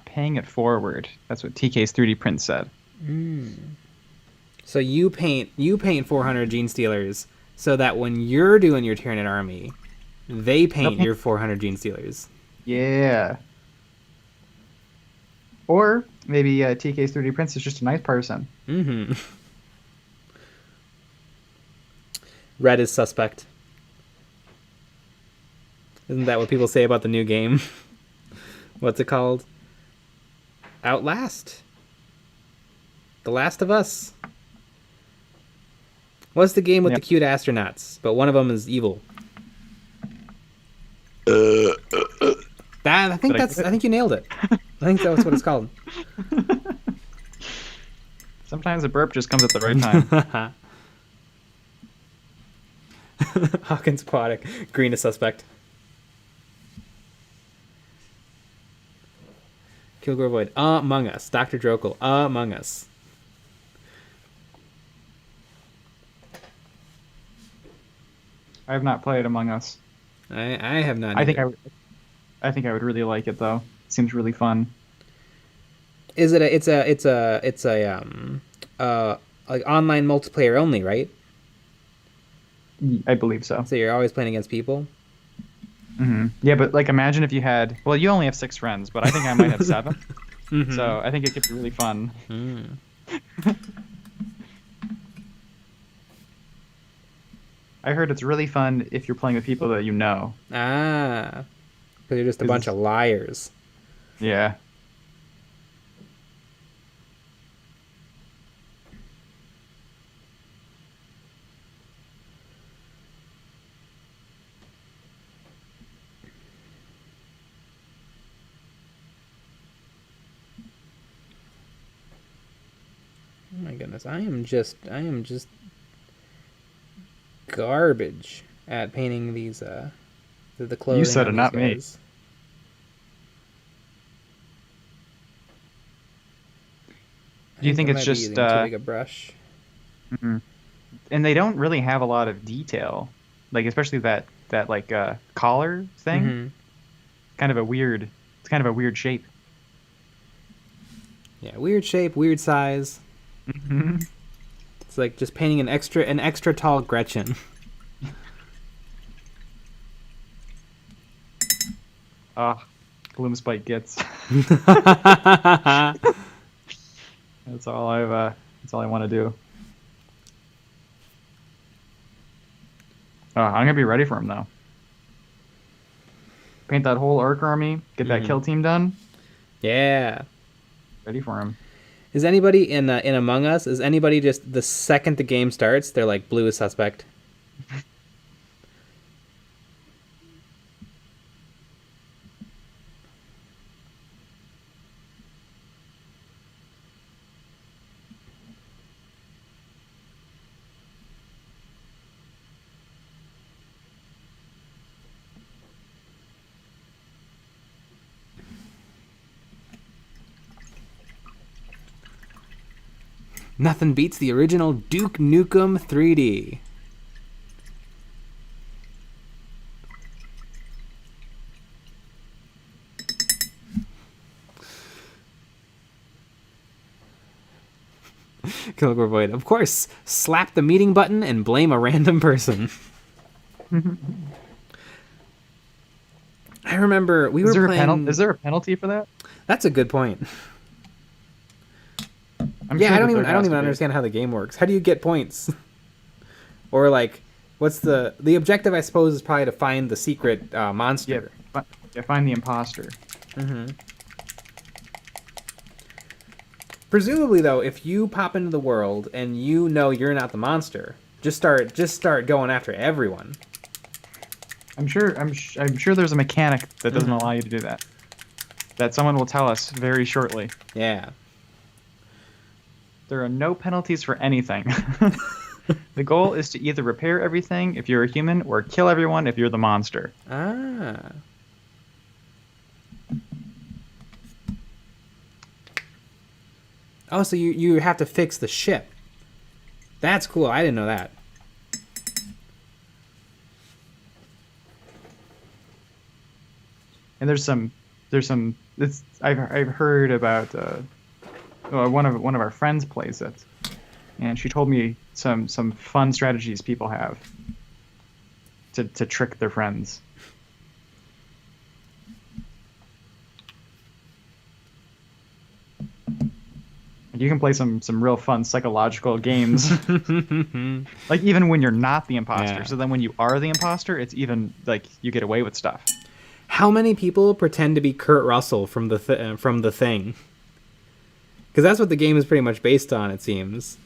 [SPEAKER 2] Paying it forward. That's what TK's 3D print said.
[SPEAKER 1] So you paint 400 Gene Stealers so that when you're doing your Tyranid army, they paint your 400 Gene Stealers.
[SPEAKER 2] Yeah. Or maybe TK's 3D Prince is just a nice person.
[SPEAKER 1] Mm-hmm. Red is suspect. Isn't that what people say about the new game? What's it called? Outlast? The Last of Us? What's the game with the cute astronauts, but one of them is evil? I think you nailed it. I think that's what it's called.
[SPEAKER 2] Sometimes a burp just comes at the right time.
[SPEAKER 1] Hawkins Aquatic. Green is suspect. Kilgore Void. Among Us. Dr. Drokel. Among Us.
[SPEAKER 2] I have not played Among Us.
[SPEAKER 1] I have not.
[SPEAKER 2] I think I would really like it though. It seems really fun.
[SPEAKER 1] Is it a? Like online multiplayer only, right?
[SPEAKER 2] I believe so.
[SPEAKER 1] So you're always playing against people.
[SPEAKER 2] Yeah, but like imagine if you had. Well, you only have 6 friends, but I think I might have 7. So I think it could be really fun. I heard it's really fun if you're playing with people that you know.
[SPEAKER 1] Ah, because you're just a bunch of liars.
[SPEAKER 2] Yeah.
[SPEAKER 1] Oh my goodness, I am just garbage at painting these the clothing.
[SPEAKER 2] You said
[SPEAKER 1] on
[SPEAKER 2] it,
[SPEAKER 1] these
[SPEAKER 2] not me.
[SPEAKER 1] guys.
[SPEAKER 2] Do you think
[SPEAKER 1] I
[SPEAKER 2] it's
[SPEAKER 1] might be
[SPEAKER 2] just
[SPEAKER 1] using too big a brush?
[SPEAKER 2] and they don't really have a lot of detail, like especially that like collar thing. Kind of a weird. It's kind of a weird shape.
[SPEAKER 1] Yeah, weird shape, weird size. It's like just painting an extra tall Gretchen.
[SPEAKER 2] Gloomspite gets. That's all I want to do. I'm gonna be ready for him though. Paint that whole Orc army, get that kill team done.
[SPEAKER 1] Yeah.
[SPEAKER 2] Ready for him.
[SPEAKER 1] Is anybody in Among Us? Is anybody just the second the game starts, they're like blue is suspect? Nothing beats the original Duke Nukem 3D. Kilgore Void. Of course, slap the meeting button and blame a random person. I remember we were playing...
[SPEAKER 2] Is there a penalty for that?
[SPEAKER 1] That's a good point.
[SPEAKER 2] I'm
[SPEAKER 1] Yeah,
[SPEAKER 2] sure
[SPEAKER 1] I don't
[SPEAKER 2] that
[SPEAKER 1] even understand how the game works. How do you get points? Or like, what's the objective? I suppose is probably to find the secret monster.
[SPEAKER 2] Yeah, find the imposter.
[SPEAKER 1] Presumably, though, if you pop into the world and you know you're not the monster, just start going after everyone.
[SPEAKER 2] I'm sure there's a mechanic that doesn't allow you to do that. That someone will tell us very shortly.
[SPEAKER 1] Yeah.
[SPEAKER 2] There are no penalties for anything. The goal is to either repair everything if you're a human or kill everyone if you're the monster.
[SPEAKER 1] Ah. Oh, so you have to fix the ship. That's cool. I didn't know that.
[SPEAKER 2] And I've heard about one of our friends plays it, and she told me some fun strategies people have to trick their friends. You can play some real fun psychological games. Like even when you're not the imposter.
[SPEAKER 1] Yeah.
[SPEAKER 2] So then when you are the imposter, it's even like you get away with stuff.
[SPEAKER 1] How many people pretend to be Kurt Russell from the Thing? Because that's what the game is pretty much based on, it seems.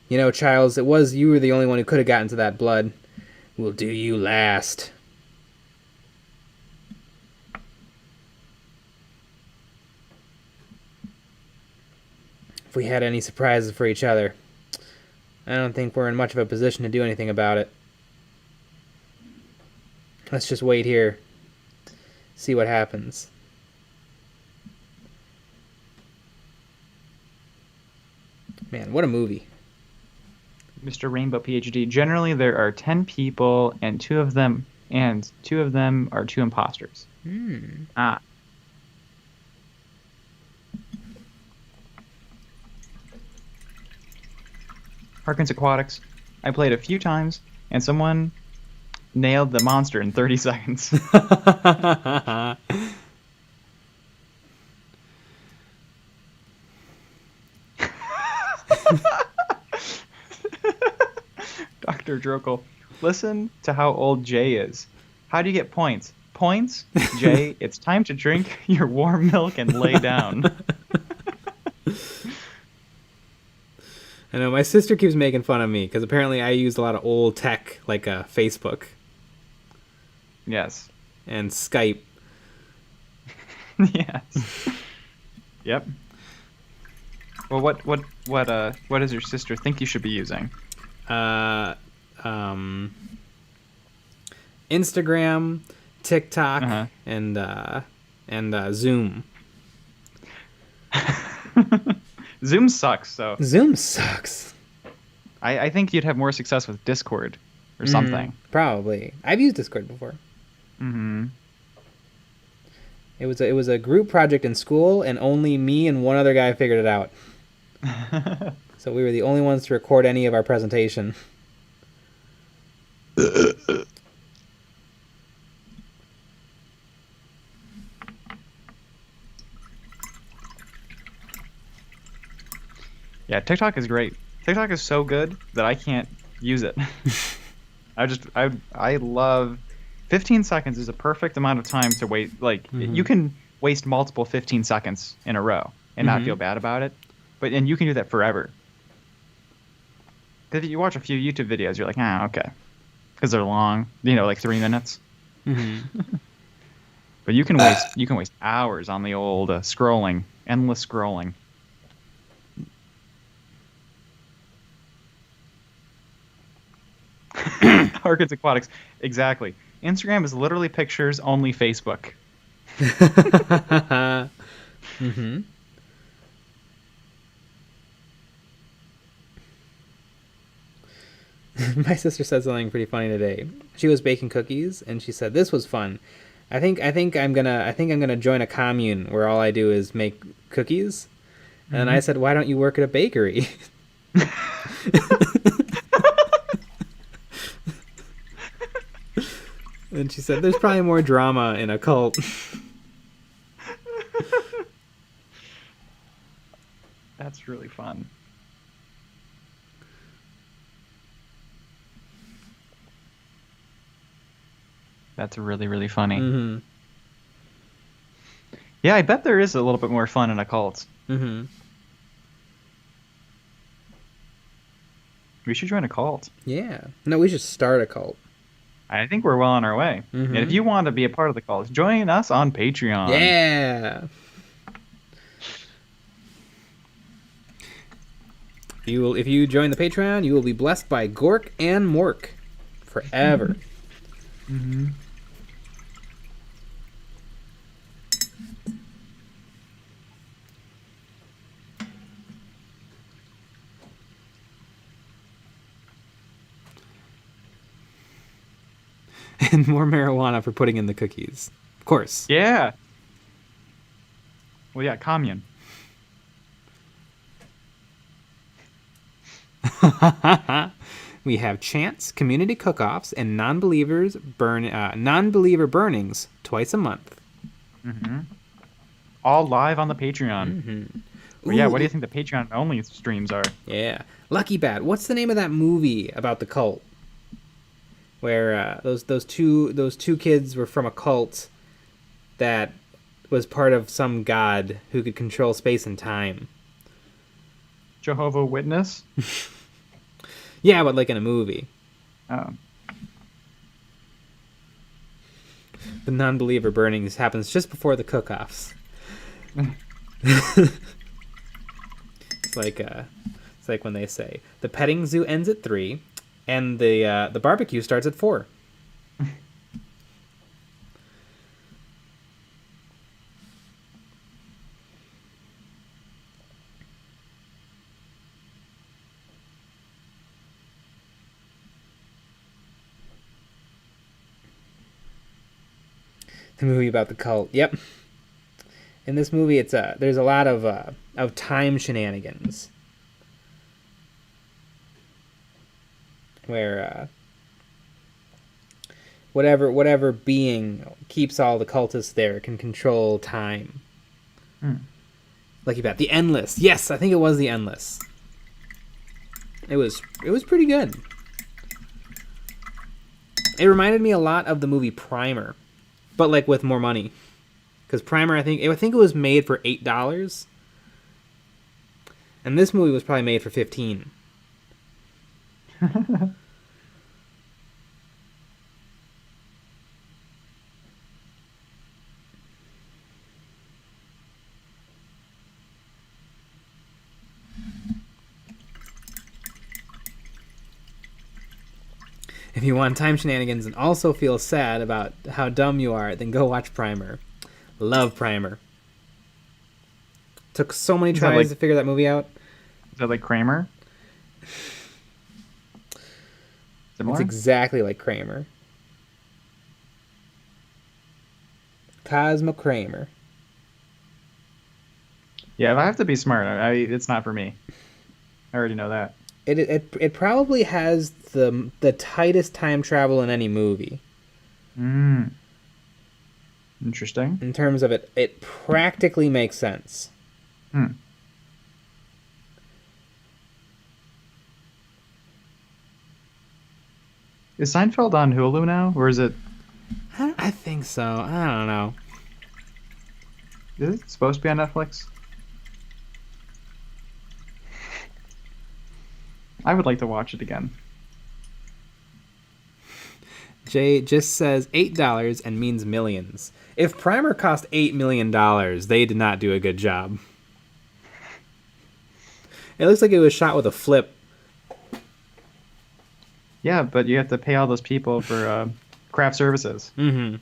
[SPEAKER 1] You know, Childs, it was you were the only one who could have gotten to that blood. We'll do you last. If we had any surprises for each other, I don't think we're in much of a position to do anything about it. Let's just wait here. See what happens. Man, what a movie.
[SPEAKER 2] Mr. Rainbow PhD. Generally, there are 10 people, and two of them are two imposters. Harkins Aquatics. I played a few times, and someone nailed the monster in 30 seconds. Dr. Drokel, listen to how old Jay is. How do you get points? Points? Jay, it's time to drink your warm milk and lay down.
[SPEAKER 1] I know my sister keeps making fun of me because apparently I use a lot of old tech like Facebook
[SPEAKER 2] Yes.
[SPEAKER 1] and Skype.
[SPEAKER 2] Yes. Yep. Well, what does your sister think you should be using?
[SPEAKER 1] Instagram, TikTok, and Zoom.
[SPEAKER 2] Zoom sucks, so
[SPEAKER 1] Zoom sucks.
[SPEAKER 2] I think you'd have more success with Discord or something.
[SPEAKER 1] Probably. I've used Discord before.
[SPEAKER 2] Mm-hmm.
[SPEAKER 1] It was a group project in school, and only me and one other guy figured it out. So we were the only ones to record any of our presentation.
[SPEAKER 2] Yeah, TikTok is great. TikTok is so good that I can't use it. I love 15 seconds is a perfect amount of time to wait. Like you can waste multiple 15 seconds in a row and not feel bad about it. And you can do that forever. Because you watch a few YouTube videos, you're like, okay. Because they're long, like 3 minutes. But you can waste hours on the old scrolling, endless scrolling. Harkins Aquatics. Exactly. Instagram is literally pictures, only Facebook.
[SPEAKER 1] My sister said something pretty funny today. She was baking cookies, and she said, "This was fun. I think I'm gonna join a commune where all I do is make cookies." And I said, "Why don't you work at a bakery?" And she said, "There's probably more drama in a cult."
[SPEAKER 2] That's really fun. That's really, really funny. Yeah, I bet there is a little bit more fun in a cult. We should join a cult.
[SPEAKER 1] Yeah. No, we should start a cult.
[SPEAKER 2] I think we're well on our way. And if you want to be a part of the cult, join us on Patreon.
[SPEAKER 1] Yeah. If you join the Patreon, you will be blessed by Gork and Mork forever. And more marijuana for putting in the cookies. Of course.
[SPEAKER 2] Yeah. Well, yeah, commune.
[SPEAKER 1] We have chants, community cook-offs, and non-believer burnings twice a month.
[SPEAKER 2] All live on the Patreon. Well, yeah, what do you think the Patreon only streams are?
[SPEAKER 1] Yeah. Lucky Bat. What's the name of that movie about the cult? Where those two kids were from a cult that was part of some god who could control space and time.
[SPEAKER 2] Jehovah Witness?
[SPEAKER 1] Yeah, but like in a movie.
[SPEAKER 2] Oh.
[SPEAKER 1] The non-believer burnings happens just before the cook-offs. It's like when they say the petting zoo ends at 3, and the barbecue starts at 4. The movie about the cult. Yep. In this movie, there's a lot of time shenanigans. where whatever being keeps all the cultists there can control time. Lucky Bat. The Endless. Yes, I think it was The Endless. It was pretty good. It reminded me a lot of the movie Primer, but like with more money. Because Primer, I think it was made for $8, and this movie was probably made for $15. If you want time shenanigans and also feel sad about how dumb you are, then go watch Primer. Love Primer. Took so many tries to figure that movie out.
[SPEAKER 2] Is that like Kramer? Similar?
[SPEAKER 1] It's exactly like Kramer. Cosmo Kramer.
[SPEAKER 2] Yeah, if I have to be smart, it's not for me. I already know that.
[SPEAKER 1] It probably has the tightest time travel in any movie.
[SPEAKER 2] Interesting.
[SPEAKER 1] In terms of it practically makes sense.
[SPEAKER 2] Is Seinfeld on Hulu now, or is it?
[SPEAKER 1] I think so. I don't know.
[SPEAKER 2] Is it supposed to be on Netflix? I would like to watch it again.
[SPEAKER 1] Jay just says $8 and means millions. If Primer cost $8 million, they did not do a good job. It looks like it was shot with a flip.
[SPEAKER 2] Yeah, but you have to pay all those people for craft services.
[SPEAKER 1] Mm-hmm.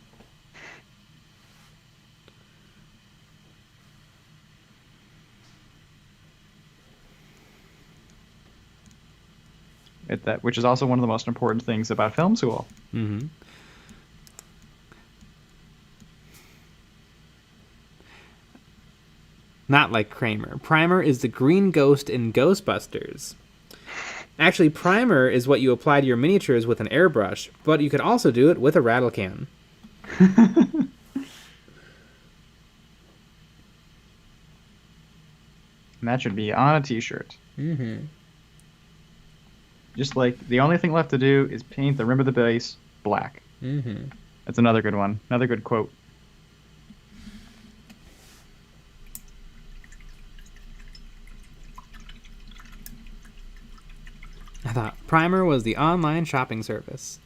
[SPEAKER 2] Which is also one of the most important things about film school.
[SPEAKER 1] Mm-hmm. Not like Kramer. Primer is the green ghost in Ghostbusters. Actually, primer is what you apply to your miniatures with an airbrush, but you could also do it with a rattle can.
[SPEAKER 2] And that should be on a t-shirt.
[SPEAKER 1] Mm-hmm.
[SPEAKER 2] Just like the only thing left to do is paint the rim of the base black.
[SPEAKER 1] Mm-hmm.
[SPEAKER 2] That's another good one. Another good quote.
[SPEAKER 1] I thought Primer was the online shopping service.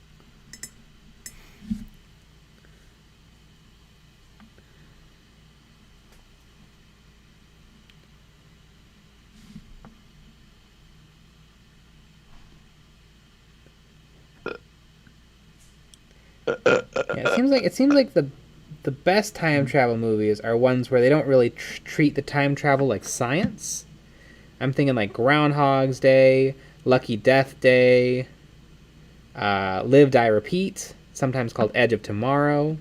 [SPEAKER 1] Yeah, it seems like the best time travel movies are ones where they don't really treat the time travel like science. I'm thinking like Groundhog's Day, Lucky Death Day, Live, Die, Repeat, sometimes called Edge of Tomorrow.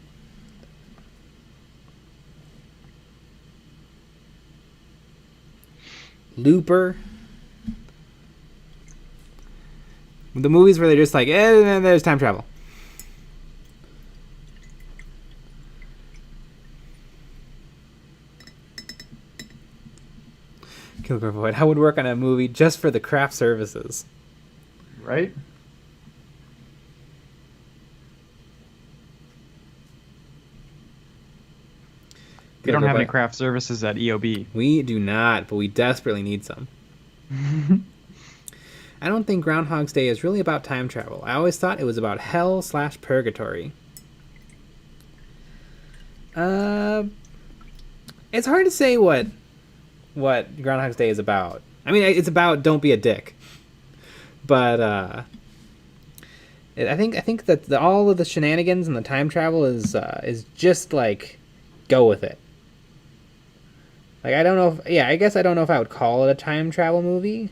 [SPEAKER 1] Looper. The movies where they're just like, there's time travel. Kilgore Void. I would work on a movie just for the craft services.
[SPEAKER 2] Right? We don't have any craft services at EOB.
[SPEAKER 1] We do not, but we desperately need some. I don't think Groundhog's Day is really about time travel. I always thought it was about hell/purgatory. It's hard to say what Groundhog's Day is about. I mean, it's about don't be a dick. But I think that all of the shenanigans and the time travel is just like go with it. Like I guess I don't know if I would call it a time travel movie.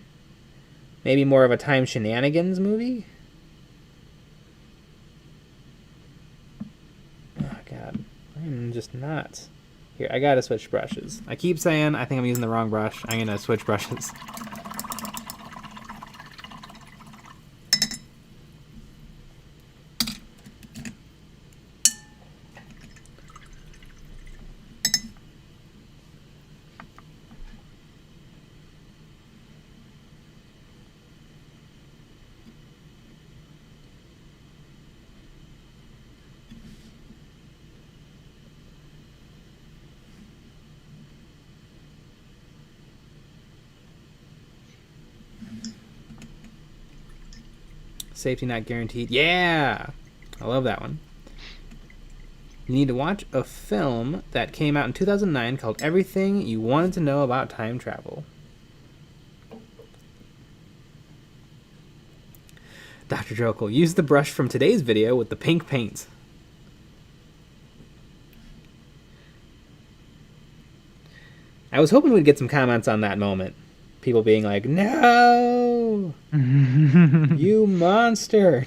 [SPEAKER 1] Maybe more of a time shenanigans movie. Oh god, I'm just nuts. Here, I gotta switch brushes. I keep saying I think I'm using the wrong brush. I'm gonna switch brushes. Safety not guaranteed. Yeah! I love that one. You need to watch a film that came out in 2009 called Everything You Wanted to Know About Time Travel. Dr. Jokel, use the brush from today's video with the pink paint. I was hoping we'd get some comments on that moment. People being like, no! You monster!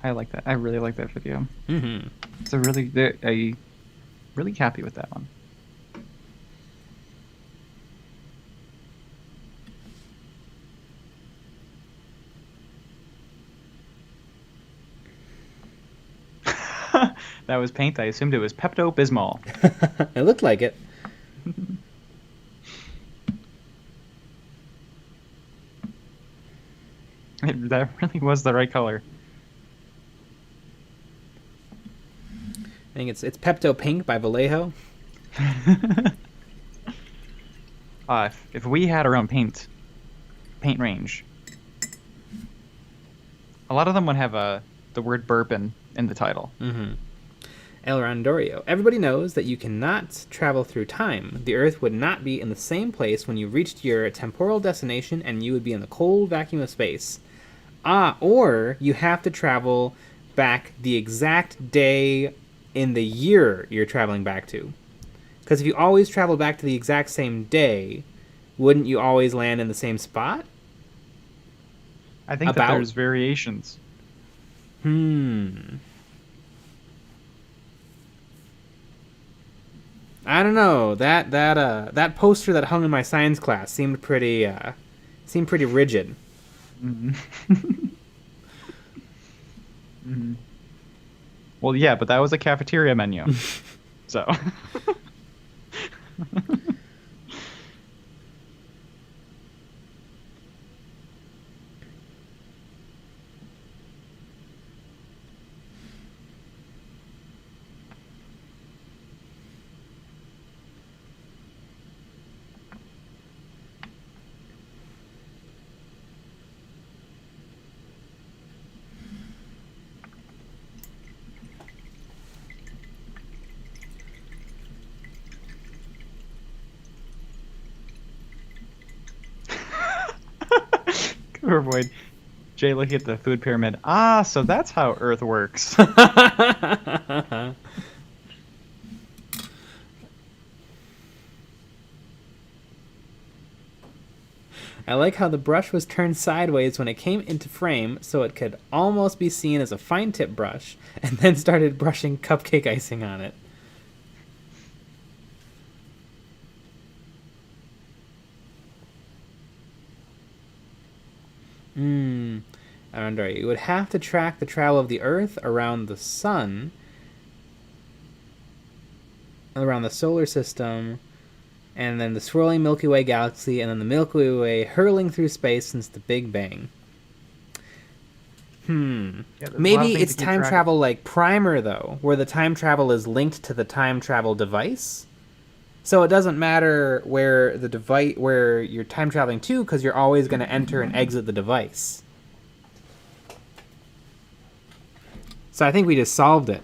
[SPEAKER 2] I like that. I really like that video.
[SPEAKER 1] Mm-hmm.
[SPEAKER 2] It's a really happy with that one. That was paint. I assumed it was Pepto-Bismol.
[SPEAKER 1] It looked like it.
[SPEAKER 2] That really was the right color.
[SPEAKER 1] I think it's Pepto Pink by Vallejo.
[SPEAKER 2] If we had our own paint range, a lot of them would have the word bourbon in the title.
[SPEAKER 1] Mm-hmm. El Rondorio. Everybody knows that you cannot travel through time. The Earth would not be in the same place when you reached your temporal destination, and you would be in the cold vacuum of space. Or you have to travel back the exact day in the year you're traveling back to. Because if you always travel back to the exact same day, wouldn't you always land in the same spot?
[SPEAKER 2] I think that there's variations.
[SPEAKER 1] I don't know. That poster that hung in my science class seemed pretty rigid.
[SPEAKER 2] Mm-hmm. Mm-hmm. Well, yeah, but that was a cafeteria menu. So. Avoid Jay looking at the food pyramid. So that's how Earth works.
[SPEAKER 1] I like how the brush was turned sideways when it came into frame so it could almost be seen as a fine tip brush, and then started brushing cupcake icing on it. I wonder, you would have to track the travel of the Earth around the sun, around the solar system, and then the swirling Milky Way galaxy, and then the Milky Way hurling through space since the Big Bang. Yeah, maybe it's time travel like Primer, though, where the time travel is linked to the time travel device. So it doesn't matter where the device, where you're time traveling to, because you're always going to enter and exit the device. So I think we just solved it.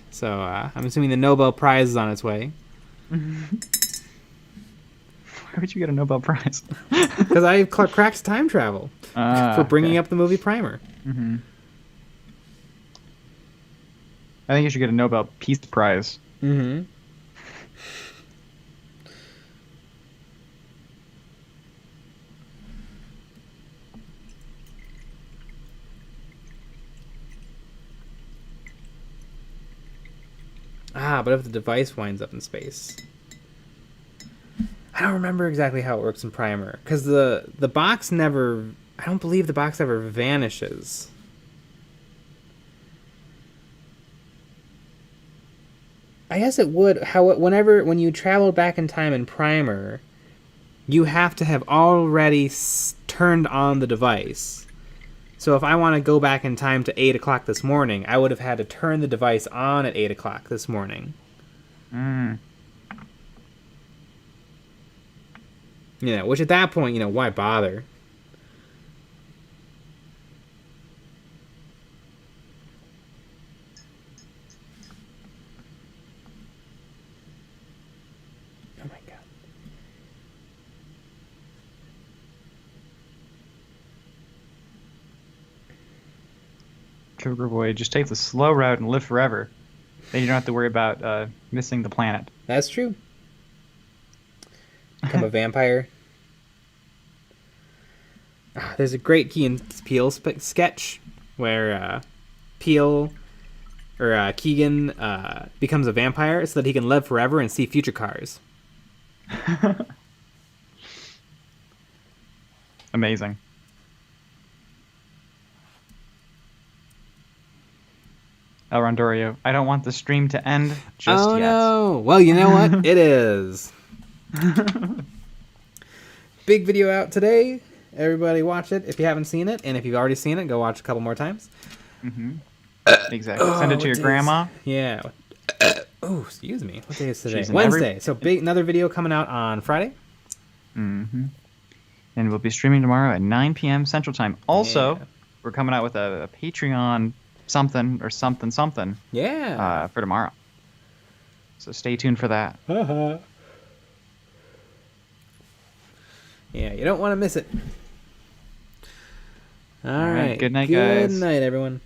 [SPEAKER 1] So I'm assuming the Nobel Prize is on its way.
[SPEAKER 2] Why would you get a Nobel Prize?
[SPEAKER 1] Because I cracked time travel for bringing up the movie Primer.
[SPEAKER 2] Mm-hmm. I think you should get a Nobel Peace Prize.
[SPEAKER 1] Mm-hmm. But if the device winds up in space. I don't remember exactly how it works in Primer, because the box never... I don't believe the box ever vanishes. I guess it would. When you travel back in time in Primer, you have to have already turned on the device. So if I want to go back in time to 8 o'clock this morning, I would have had to turn the device on at 8 o'clock this morning. You know, which at that point, you know, why bother? Oh my god.
[SPEAKER 2] Cougar Boy, just take the slow route and live forever. Then you don't have to worry about missing the planet.
[SPEAKER 1] That's true. Become a vampire. There's a great Key and Peele sketch where Peele or Keegan becomes a vampire so that he can live forever and see future cars.
[SPEAKER 2] Amazing. El Rondorio, I don't want the stream to end just
[SPEAKER 1] oh
[SPEAKER 2] yet.
[SPEAKER 1] No! Well, you know what? It is. Big video out today. Everybody watch it if you haven't seen it, and if you've already seen it, go watch a couple more times.
[SPEAKER 2] Mm-hmm. Exactly. Send it to your grandma.
[SPEAKER 1] Yeah. Oh, excuse me. What day is today?
[SPEAKER 2] She's in
[SPEAKER 1] Wednesday. So another video coming out on Friday.
[SPEAKER 2] Mm-hmm. And we'll be streaming tomorrow at 9 p.m. Central Time. Also, we're coming out with a Patreon something or something.
[SPEAKER 1] Yeah.
[SPEAKER 2] For tomorrow. So stay tuned for that.
[SPEAKER 1] Yeah, you don't want to miss it. All right.
[SPEAKER 2] Good night, guys.
[SPEAKER 1] Good night, everyone.